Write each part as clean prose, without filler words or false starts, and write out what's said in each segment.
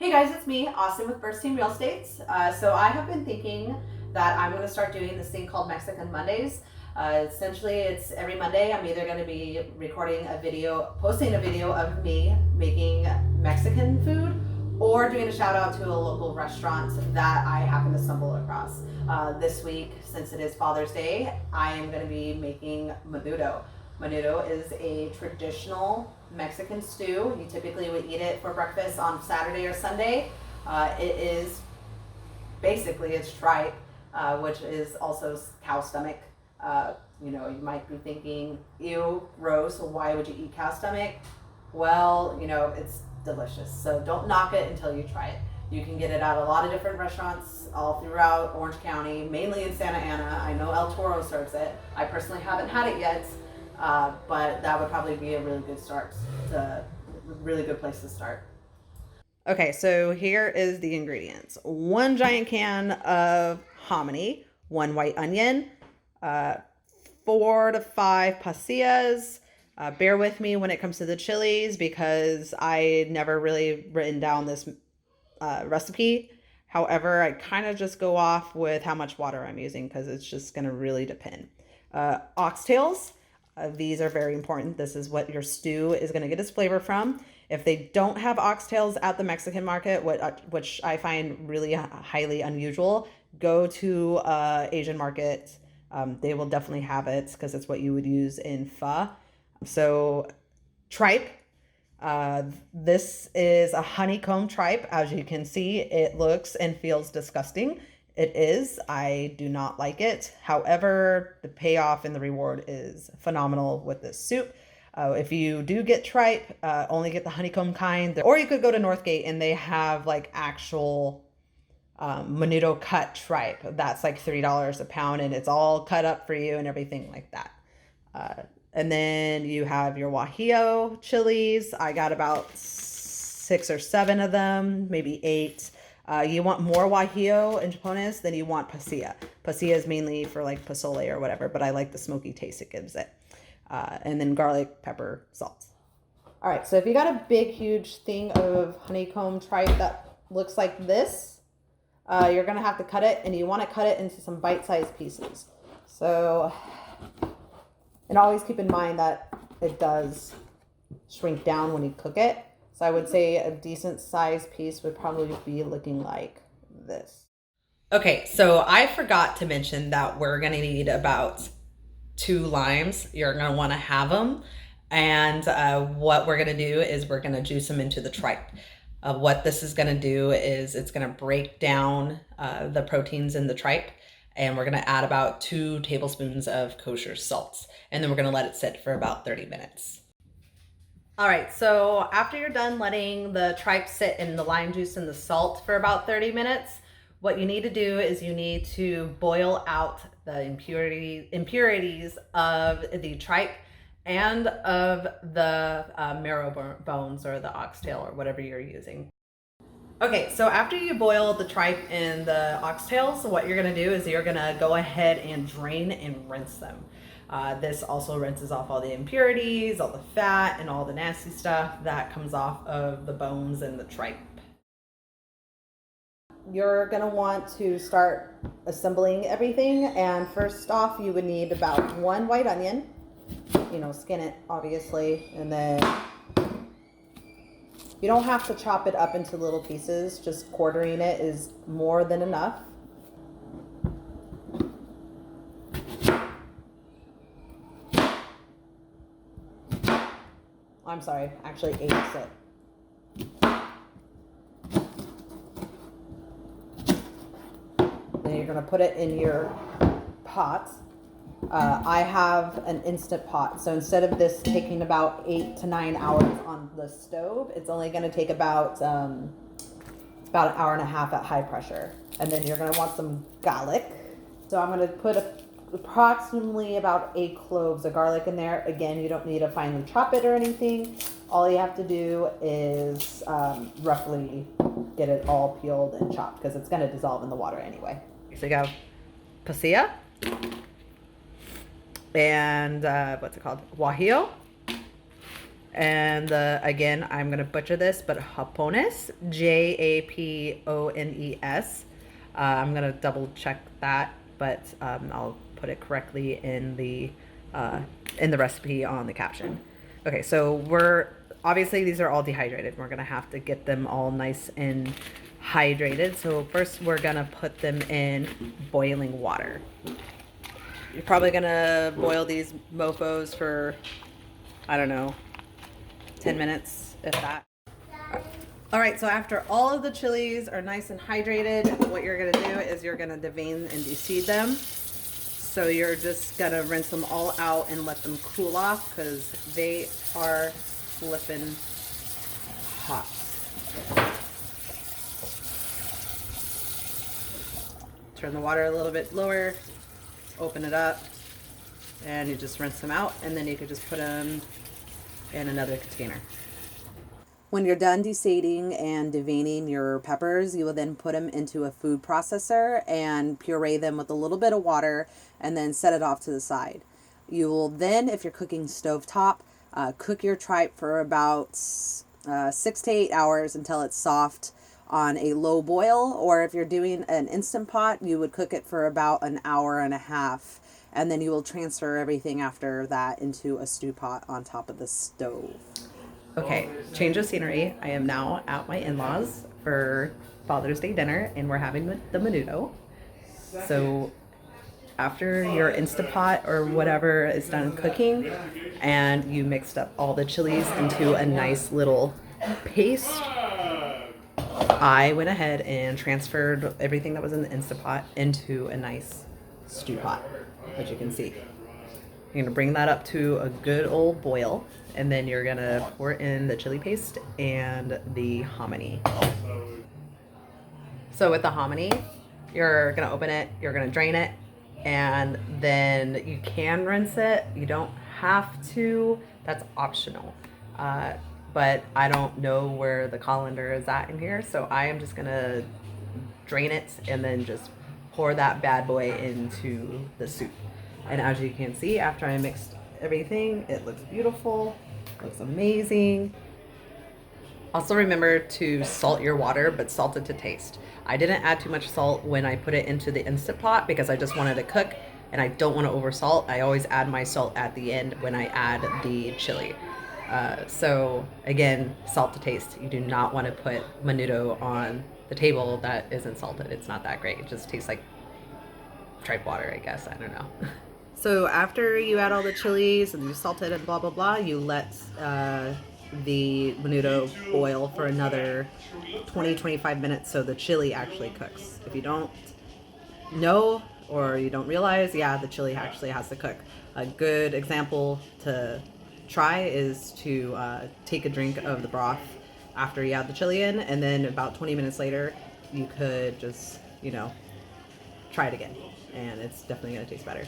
Hey guys, it's me, Austin with Bursting Real Estates. So I have been thinking that I'm going to start doing this thing called Mexican Mondays. Essentially, it's every Monday I'm either going to be recording a video, posting a video of me making Mexican food, or doing a shout out to a local restaurant that I happen to stumble across. This week, since it is Father's Day, I am going to be making menudo. Menudo is a traditional Mexican stew. You typically would eat it for breakfast on Saturday or Sunday. It is basically it's tripe, which is also cow stomach. You might be thinking, ew, gross. Why would you eat cow stomach? Well, it's delicious. So don't knock it until you try it. You can get it at a lot of different restaurants all throughout Orange County, mainly in Santa Ana. I know El Toro serves it. I personally haven't had it yet. But that would probably be a really good place to start. Okay, so here is the ingredients. 1 giant can of hominy, 1 white onion, 4 to 5 pasillas. Bear with me when it comes to the chilies because I never really written down this recipe. However, I kind of just go off with how much water I'm using because it's just going to really depend. Oxtails. These are very important. This is what your stew is going to get its flavor from. If they don't have oxtails at the Mexican market, which I find really highly unusual, go to Asian market. They will definitely have it because it's what you would use in pho. So tripe. This is a honeycomb tripe. As you can see, it looks and feels disgusting. It is. I do not like it. However, the payoff and the reward is phenomenal with this soup. If you do get tripe, only get the honeycomb kind. Or you could go to Northgate and they have like actual Menudo cut tripe. That's like $3 a pound and it's all cut up for you and everything like that. And then you have your guajillo chilies. I got about 6 or 7 of them, maybe 8. You want more guajillo and japones than you want pasilla. Pasilla is mainly for like pozole or whatever, but I like the smoky taste it gives it. And then garlic, pepper, salt. All right, so if you got a big, huge thing of honeycomb tripe that looks like this, you're gonna have to cut it, and you wanna cut it into some bite-sized pieces. So, and always keep in mind that it does shrink down when you cook it. So I would say a decent sized piece would probably be looking like this. Okay, so I forgot to mention that we're gonna need about 2 limes. You're gonna wanna have them. And what we're gonna do is we're gonna juice them into the tripe. What this is gonna do is it's gonna break down the proteins in the tripe. And we're gonna add about 2 tablespoons of kosher salt. And then we're gonna let it sit for about 30 minutes. All right, so after you're done letting the tripe sit in the lime juice and the salt for about 30 minutes, what you need to do is you need to boil out the impurities of the tripe and of the marrow bones or the oxtail or whatever you're using. Okay, so after you boil the tripe and the oxtails, what you're gonna do is you're gonna go ahead and drain and rinse them. This also rinses off all the impurities, all the fat, and all the nasty stuff that comes off of the bones and the tripe. You're gonna want to start assembling everything, and first off, you would need about 1 white onion. Skin it, obviously, and then you don't have to chop it up into little pieces. Just quartering it is more than enough. I'm sorry, actually 8 it. Then you're gonna put it in your pot. I have an instant pot, so instead of this taking about 8 to 9 hours on the stove, it's only gonna take about an hour and a half at high pressure. And then you're gonna want some garlic. So I'm gonna put approximately about 8 cloves of garlic in there. Again, you don't need to finely chop it or anything. All you have to do is roughly get it all peeled and chopped because it's going to dissolve in the water anyway. So you got pasilla and what's it called? Guajillo And again, I'm gonna butcher this, but japones, Japones. I'm gonna double check that, but I'll put it correctly in the recipe on the caption. Okay, so we're obviously these are all dehydrated. We're gonna have to get them all nice and hydrated. So first we're gonna put them in boiling water. You're probably gonna boil these mofos for, I don't know, 10 minutes, if that. All right, so after all of the chilies are nice and hydrated, what you're gonna do is you're gonna devein and deseed them. So you're just gonna rinse them all out and let them cool off because they are flipping hot. Turn the water a little bit lower, open it up, and you just rinse them out, and then you could just put them in another container. When you're done deseeding and deveining your peppers, you will then put them into a food processor and puree them with a little bit of water and then set it off to the side. You will then, if you're cooking stovetop, cook your tripe for about 6 to 8 hours until it's soft on a low boil, or if you're doing an Instant Pot, you would cook it for about an hour and a half, and then you will transfer everything after that into a stew pot on top of the stove. Okay, change of scenery. I am now at my in-laws for Father's Day dinner, and we're having the menudo. So after your Instant Pot or whatever is done cooking, and you mixed up all the chilies into a nice little paste, I went ahead and transferred everything that was in the Instant Pot into a nice stew pot, which you can see. You're gonna bring that up to a good old boil, and then you're gonna pour in the chili paste and the hominy. So with the hominy, you're gonna open it, you're gonna drain it, and then you can rinse it. You don't have to, that's optional. But I don't know where the colander is at in here, so I am just gonna drain it and then just pour that bad boy into the soup. And as you can see, after I mixed everything, it looks beautiful, looks amazing. Also remember to salt your water, but salt it to taste. I didn't add too much salt when I put it into the Instant Pot because I just wanted to cook and I don't want to over salt. I always add my salt at the end when I add the chili. So again, salt to taste. You do not want to put menudo on the table that isn't salted. It's not that great. It just tastes like tripe water, I guess. I don't know. So after you add all the chilies and you salt it and blah, blah, blah, you let the menudo boil for another 20-25 minutes so the chili actually cooks. If you don't know or you don't realize, yeah, the chili actually has to cook. A good example to try is to take a drink of the broth after you add the chili in, and then about 20 minutes later you could just, you know, try it again, and it's definitely going to taste better.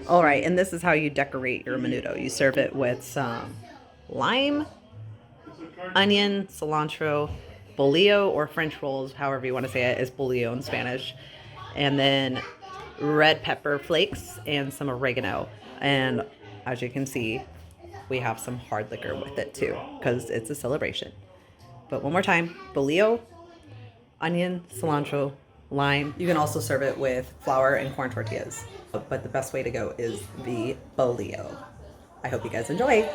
All right, and this is how you decorate your menudo. You serve it with some lime, onion, cilantro, bolillo, or French rolls, however you want to say it, is bolillo in Spanish, and then red pepper flakes and some oregano. And as you can see, we have some hard liquor with it too, because it's a celebration. But one more time, bolillo, onion, cilantro, lime. You can also serve it with flour and corn tortillas, but the best way to go is the bolillo. I hope you guys enjoy.